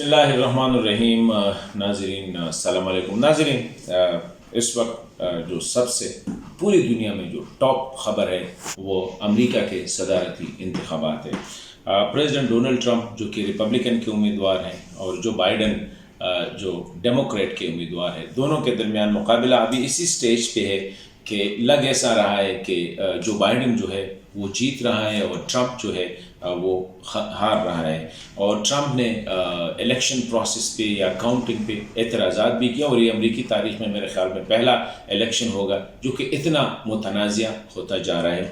اللہ الرحمن الرحیم۔ ناظرین السلام علیکم۔ ناظرین، اس وقت جو سب سے پوری دنیا میں جو ٹاپ خبر ہے وہ امریکہ کے صدارتی انتخابات ہے۔ پریزیڈنٹ ڈونلڈ ٹرمپ جو کہ ریپبلکن کے امیدوار ہیں اور جو بائیڈن جو ڈیموکریٹ کے امیدوار ہیں، دونوں کے درمیان مقابلہ ابھی اسی سٹیج پہ ہے کہ لگ ایسا رہا ہے کہ جو بائیڈن جو ہے وہ جیت رہا ہے اور ٹرمپ جو ہے وہ ہار رہا ہے۔ اور ٹرمپ نے الیکشن پروسیس پہ یا کاؤنٹنگ پہ اعتراضات بھی کیا، اور یہ امریکی تاریخ میں میرے خیال میں پہلا الیکشن ہوگا جو کہ اتنا متنازع ہوتا جا رہا ہے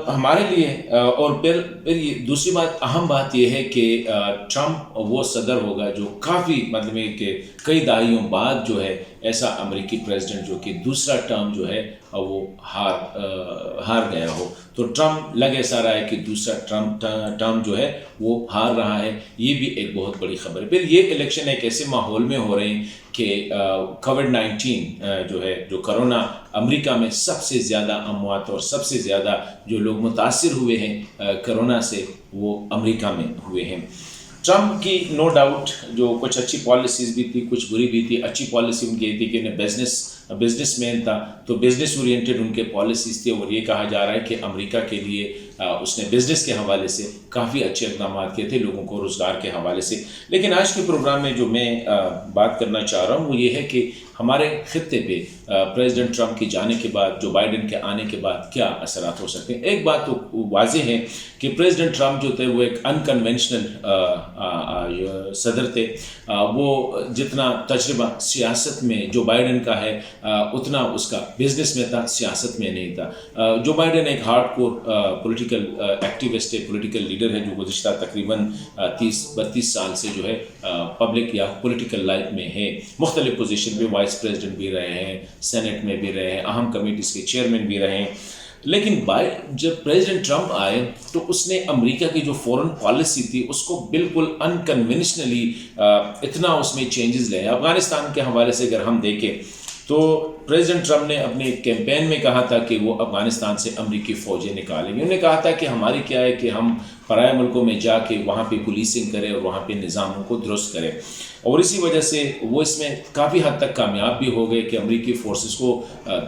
ہمارے لیے۔ اور پھر یہ دوسری بات، اہم بات یہ ہے کہ ٹرمپ وہ صدر ہوگا جو کافی مطلب ہے کہ کئی دہائیوں بعد جو ہے ایسا امریکی پریزیڈنٹ جو کہ دوسرا ٹرم جو ہے وہ ہار گیا ہو۔ تو ٹرمپ لگ ایسا رہا ہے کہ دوسرا ٹرم جو ہے وہ ہار رہا ہے، یہ بھی ایک بہت بڑی خبر ہے۔ پھر یہ الیکشن ایک ایسے ماحول میں ہو رہے ہیں کہ کووڈ-19 جو ہے، جو کرونا امریکہ میں سب سے زیادہ اموات اور سب سے زیادہ جو لوگ متاثر ہوئے ہیں کرونا سے، وہ امریکہ میں ہوئے ہیں۔ ٹرمپ کی نو ڈاؤٹ جو کچھ اچھی پالیسیز بھی تھی، کچھ بری بھی تھی۔ اچھی پالیسی ان کی یہ تھی کہ بزنس مین تھا تو بزنس اورینٹڈ ان کے پالیسیز تھے، اور یہ کہا جا رہا ہے کہ امریکہ کے لیے اس نے بزنس کے حوالے سے کافی اچھے اقدامات کیے تھے، لوگوں کو روزگار کے حوالے سے۔ لیکن آج کے پروگرام میں جو میں بات کرنا چاہ رہا ہوں وہ یہ ہے کہ ہمارے خطے پہ پریزیڈنٹ ٹرمپ کے جانے کے بعد، جو بائیڈن کے آنے کے بعد کیا اثرات ہو سکتے ہیں۔ ایک بات تو واضح ہے کہ پریزیڈنٹ ٹرمپ جو تھے وہ ایک انکنونشنل صدر تھے۔ وہ جتنا تجربہ سیاست میں جو بائیڈن کا ہے اتنا اس کا بزنس میں تھا، سیاست میں نہیں تھا۔ جو بائیڈن ایک ہارڈ کور پولیٹیکل ایکٹیوسٹ ہے، پولیٹیکل لیڈر ہے، جو گزشتہ تقریباً 30-32 سال سے جو ہے پبلک یا پولیٹیکل لائف میں ہے، مختلف پوزیشن پہ وائس پریزیڈنٹ بھی رہے ہیں، سینٹ میں بھی رہے ہیں، اہم کمیٹیز کے چیئرمین بھی رہے ہیں۔ لیکن جب پریزیڈنٹ ٹرمپ آئے تو اس نے امریکہ کی جو فورن پالیسی تھی اس کو بالکل انکنونشنلی اتنا اس میں چینجز لے۔ افغانستان کے حوالے سے اگر ہم دیکھیں تو پریزیڈنٹ ٹرمپ نے اپنے کیمپین میں کہا تھا کہ وہ افغانستان سے امریکی فوجیں نکالیں گے۔ انہوں نے کہا تھا کہ ہماری کیا ہے کہ ہم پرائے ملکوں میں جا کے وہاں پہ پولیسنگ کریں اور وہاں پہ نظاموں کو درست کریں، اور اسی وجہ سے وہ اس میں کافی حد تک کامیاب بھی ہو گئے کہ امریکی فورسز کو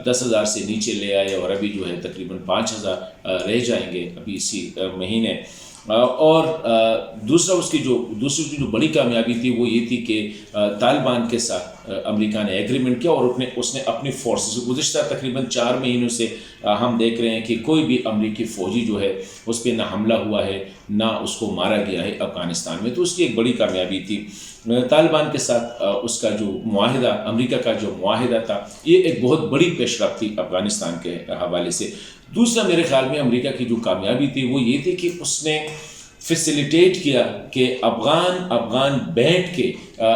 10,000 سے نیچے لے آئے، اور ابھی جو ہے تقریباً 5,000 رہ جائیں گے ابھی اسی مہینے۔ اور دوسری جو بڑی کامیابی تھی وہ یہ تھی کہ طالبان کے ساتھ امریکہ نے ایگریمنٹ کیا، اور اس نے اپنی فورسز گزشتہ تقریباً 4 مہینوں سے ہم دیکھ رہے ہیں کہ کوئی بھی امریکی فوجی جو ہے اس پہ نہ حملہ ہوا ہے نہ اس کو مارا گیا ہے افغانستان میں۔ تو اس کی ایک بڑی کامیابی تھی۔ طالبان کے ساتھ اس کا جو معاہدہ، امریکہ کا جو معاہدہ تھا، یہ ایک بہت بڑی پیش رفت تھی افغانستان کے حوالے سے۔ دوسرا میرے خیال میں امریکہ کی جو کامیابی تھی وہ یہ تھی کہ اس نے فیسیلیٹیٹ کیا کہ افغان بیٹھ کے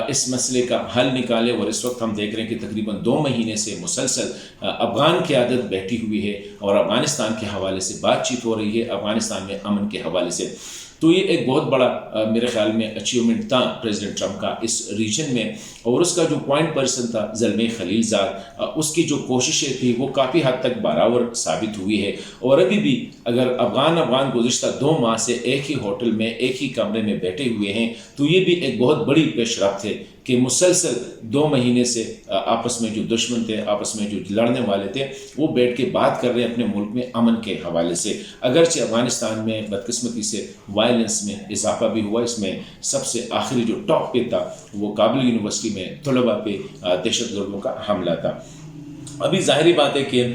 اس مسئلے کا حل نکالے، اور اس وقت ہم دیکھ رہے ہیں کہ تقریباً 2 مہینے سے مسلسل افغان قیادت بیٹھی ہوئی ہے اور افغانستان کے حوالے سے بات چیت ہو رہی ہے، افغانستان میں امن کے حوالے سے۔ تو یہ ایک بہت بڑا میرے خیال میں اچیومنٹ تھا پریزیڈنٹ ٹرمپ کا اس ریجن میں، اور اس کا جو پوائنٹ پرسن تھا زلمے خلیل زاد، اس کی جو کوششیں تھیں وہ کافی حد تک برابر ثابت ہوئی ہے۔ اور ابھی بھی اگر افغان گزشتہ 2 ماہ سے ایک ہی ہوٹل میں ایک ہی کمرے میں بیٹھے ہوئے ہیں تو یہ بھی ایک بہت بڑی پیش رفت ہے کہ مسلسل 2 مہینے سے آپس میں جو دشمن تھے، آپس میں جو لڑنے والے تھے، وہ بیٹھ کے بات کر رہے ہیں اپنے ملک میں امن کے حوالے سے۔ اگرچہ افغانستان میں بدقسمتی سے وائلنس میں اضافہ بھی ہوا، اس میں سب سے آخری جو ٹاپ پہ تھا وہ کابل یونیورسٹی میں طلباء پہ دہشت گردوں کا حملہ تھا۔ ابھی ظاہری بات ہے کہ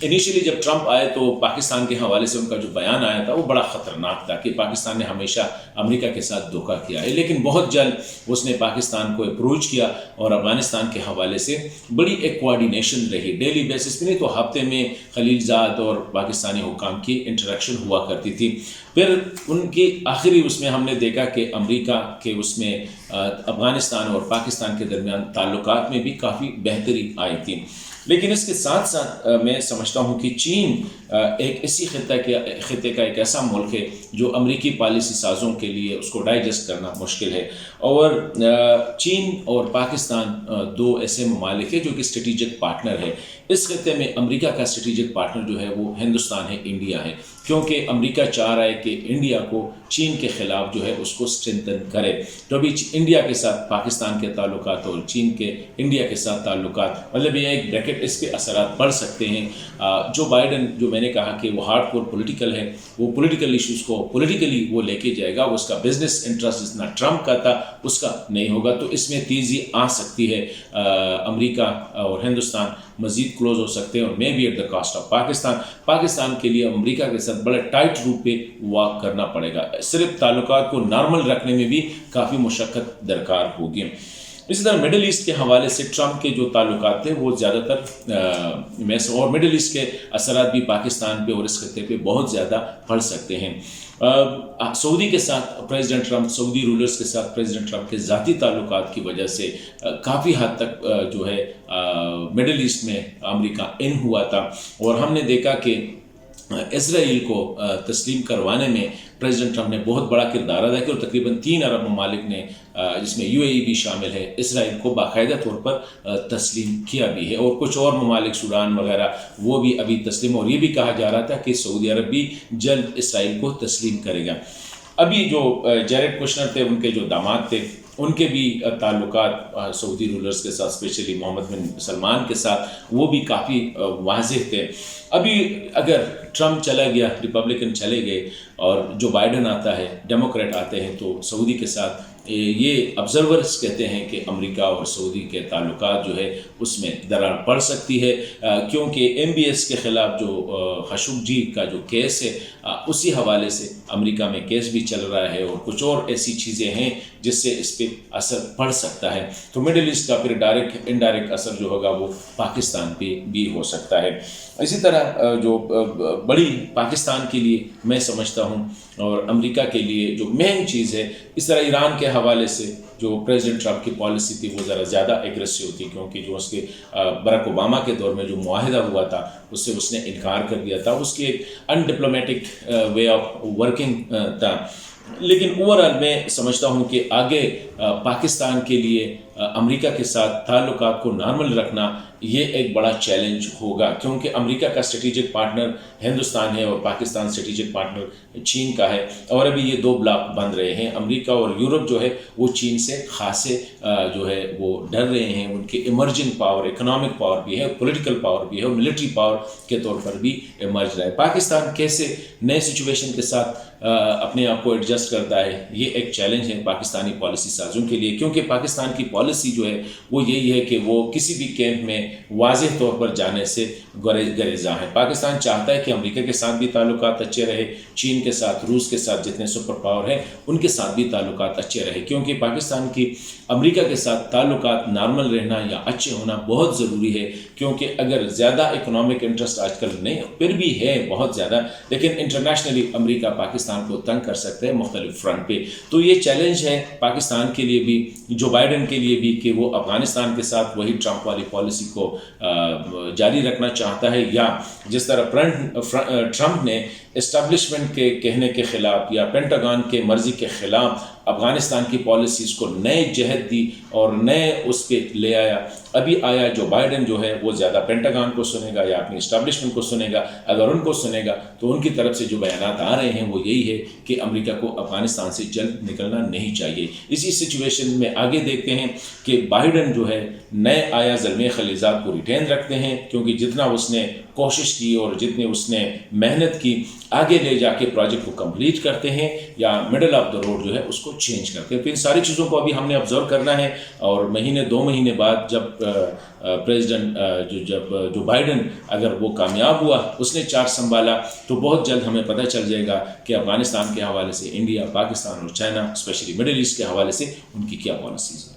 انیشلی جب ٹرمپ آئے تو پاکستان کے حوالے سے ان کا جو بیان آیا تھا وہ بڑا خطرناک تھا کہ پاکستان نے ہمیشہ امریکہ کے ساتھ دھوکہ کیا ہے، لیکن بہت جلد اس نے پاکستان کو اپروچ کیا، اور افغانستان کے حوالے سے بڑی ایک کوآرڈینیشن رہی، ڈیلی بیسس پہ نہیں تو ہفتے میں خلیل زاد اور پاکستانی حکام کی انٹریکشن ہوا کرتی تھی۔ پھر ان کی آخری اس میں ہم نے دیکھا کہ امریکہ کے اس میں افغانستان اور پاکستان کے درمیان تعلقات میں بھی کافی بہتری آئی تھی۔ لیکن اس کے ساتھ ساتھ میں سمجھتا ہوں کہ چین ایک اسی خطے کا ایک ایسا ملک ہے جو امریکی پالیسی سازوں کے لیے اس کو ڈائجسٹ کرنا مشکل ہے، اور چین اور پاکستان 2 ایسے ممالک ہیں جو کہ اسٹریٹجک پارٹنر ہے۔ اس خطے میں امریکہ کا اسٹریٹجک پارٹنر جو ہے وہ ہندوستان ہے، انڈیا ہے۔ کیونکہ امریکہ چاہ رہا ہے کہ انڈیا کو چین کے خلاف جو ہے اس کو اسٹرینتھن کرے. تو ابھی انڈیا کے ساتھ پاکستان کے تعلقات اور چین کے انڈیا کے ساتھ تعلقات، مطلب یہ ایک بریکٹ، اس کے اثرات پڑ سکتے ہیں. جو بائیڈن، جو میں نے کہا کہ وہ ہارڈ کور پولیٹیکل ہے، وہ پولیٹیکل ایشوز کو پولیٹیکلی وہ لے کے جائے گا. اس کا بزنس انٹرسٹ جتنا ٹرمپ کا تھا اس کا نہیں ہوگا. تو اس میں تیزی آ سکتی ہے. امریکہ اور ہندوستان مزید کلوز ہو سکتے ہیں، اور maybe at the cost of Pakistan کے لیے امریکہ کے ساتھ بڑے ٹائٹ روپ پہ واک کرنا پڑے گا. صرف تعلقات کو نارمل رکھنے میں بھی کافی مشقت درکار ہوگی. اسی طرح مڈل ایسٹ کے حوالے سے ٹرمپ کے جو تعلقات تھے وہ زیادہ تر اور مڈل ایسٹ کے اثرات بھی پاکستان پہ اور اس خطے پہ بہت زیادہ پڑ سکتے ہیں. سعودی کے ساتھ پریزیڈنٹ ٹرمپ، سعودی رولرز کے ساتھ پریزیڈنٹ ٹرمپ کے ذاتی تعلقات کی وجہ سے کافی حد تک جو ہے مڈل ایسٹ میں امریکہ ان ہوا تھا، اور ہم نے دیکھا کہ اسرائیل کو تسلیم کروانے میں پریزیڈنٹ ٹرمپ نے بہت بڑا کردار ادا کیا، اور تقریباً 3 ارب ممالک نے، جس میں UAE بھی شامل ہے، اسرائیل کو باقاعدہ طور پر تسلیم کیا بھی ہے. اور کچھ اور ممالک، سوڈان وغیرہ، وہ بھی ابھی تسلیم، اور یہ بھی کہا جا رہا تھا کہ سعودی عرب بھی جلد اسرائیل کو تسلیم کرے گا. ابھی جو جیریڈ کوشنر تھے، ان کے جو داماد تھے، ان کے بھی تعلقات سعودی رولرز کے ساتھ، اسپیشلی محمد بن سلمان کے ساتھ، وہ بھی کافی واضح تھے. ابھی اگر ٹرمپ چلا گیا، ریپبلکن چلے گئے، اور جو بائیڈن آتا ہے، ڈیموکریٹ آتے ہیں، تو سعودی کے ساتھ یہ آبزرورز کہتے ہیں کہ امریکہ اور سعودی کے تعلقات جو ہے اس میں درار پڑ سکتی ہے، کیونکہ MBS کے خلاف جو خاشقجی کا جو کیس ہے، اسی حوالے سے امریکہ میں کیس بھی چل رہا ہے، اور کچھ اور ایسی چیزیں ہیں جس سے اس پہ اثر پڑ سکتا ہے. تو مڈل ایسٹ کا پھر ڈائریکٹ انڈائریکٹ اثر جو ہوگا وہ پاکستان پہ بھی ہو سکتا ہے. اسی طرح جو بڑی پاکستان کے لیے میں سمجھتا ہوں، اور امریکہ کے لیے جو مین چیز ہے، اس طرح ایران کے حوالے سے جو پریزیڈنٹ ٹرمپ کی پالیسی تھی وہ ذرا زیادہ ایگریسو تھی، کیونکہ جو اس کے براک اوباما کے دور میں جو معاہدہ ہوا تھا اس سے اس نے انکار کر دیا تھا. اس کی ایک ان ڈپلومیٹک وے آف ورکنگ تھا. لیکن اوورآل میں سمجھتا ہوں کہ آگے پاکستان کے لیے امریکہ کے ساتھ تعلقات کو نارمل رکھنا یہ ایک بڑا چیلنج ہوگا، کیونکہ امریکہ کا اسٹریٹجک پارٹنر ہندوستان ہے، اور پاکستان اسٹریٹجک پارٹنر چین کا ہے، اور ابھی یہ 2 بلاک بن رہے ہیں. امریکہ اور یورپ جو ہے وہ چین سے خاصے جو ہے وہ ڈر رہے ہیں. ان کے ایمرجنگ پاور، اکنامک پاور بھی ہے، پولیٹیکل پاور بھی ہے، اور ملٹری پاور کے طور پر بھی ایمرج رہا ہے. پاکستان کیسے نئے سچویشن کے ساتھ اپنے آپ کو ایڈجسٹ کرتا ہے، یہ ایک چیلنج ہے پاکستانی پالیسی سازوں کے لیے، کیونکہ پاکستان کی پالیسی جو ہے وہ یہی ہے کہ وہ کسی بھی کیمپ میں واضح طور پر جانے سے گریزاں ہے. پاکستان چاہتا ہے کہ امریکہ کے ساتھ بھی تعلقات اچھے رہے، چین کے ساتھ، روس کے ساتھ، جتنے سپر پاور ہیں ان کے ساتھ بھی تعلقات اچھے رہے، کیونکہ پاکستان کی امریکہ کے ساتھ تعلقات نارمل رہنا یا اچھے ہونا بہت ضروری ہے. کیونکہ اگر زیادہ اکنامک انٹرسٹ آج کل نہیں، پھر بھی ہے بہت زیادہ، لیکن انٹرنیشنلی امریکہ پاکستان کو تنگ کر سکتے ہیں مختلف فرنٹ پہ. تو یہ چیلنج ہے پاکستان کے لیے بھی، جو بائیڈن کے لیے بھی، کہ وہ افغانستان کے ساتھ وہی ٹرمپ والی پالیسی کو جاری رکھنا چاہتا ہے، یا جس طرح ٹرمپ نے اسٹیبلشمنٹ کے کہنے کے خلاف یا پینٹاگان کے مرضی کے خلاف افغانستان کی پالیسیز کو نئے جہت دی اور نئے اس پہ لے آیا. ابھی آیا جو بائیڈن جو ہے وہ زیادہ پینٹاگان کو سنے گا یا اپنی اسٹیبلشمنٹ کو سنے گا. اگر ان کو سنے گا تو ان کی طرف سے جو بیانات آ رہے ہیں وہ یہی ہے کہ امریکہ کو افغانستان سے جلد نکلنا نہیں چاہیے. اسی سچویشن میں آگے دیکھتے ہیں کہ بائیڈن جو ہے نئے آیا زلمے خلیجات کو ریٹین رکھتے ہیں، کیونکہ جتنا اس نے کوشش کی اور جتنے اس نے محنت کی، آگے لے جا کے پروجیکٹ کو کمپلیٹ کرتے ہیں، یا مڈل آف دا روڈ جو ہے اس کو چینج کرتے ہیں. تو ان ساری چیزوں کو ابھی ہم نے آبزرو کرنا ہے، اور 2 مہینے بعد جب پریزیڈنٹ جو بائیڈن اگر وہ کامیاب ہوا، اس نے چارج سنبھالا، تو بہت جلد ہمیں پتہ چل جائے گا کہ افغانستان کے حوالے سے انڈیا، پاکستان اور چائنا، اسپیشلی مڈل ایسٹ کے حوالے سے ان کی کیا پالیسیز ہیں.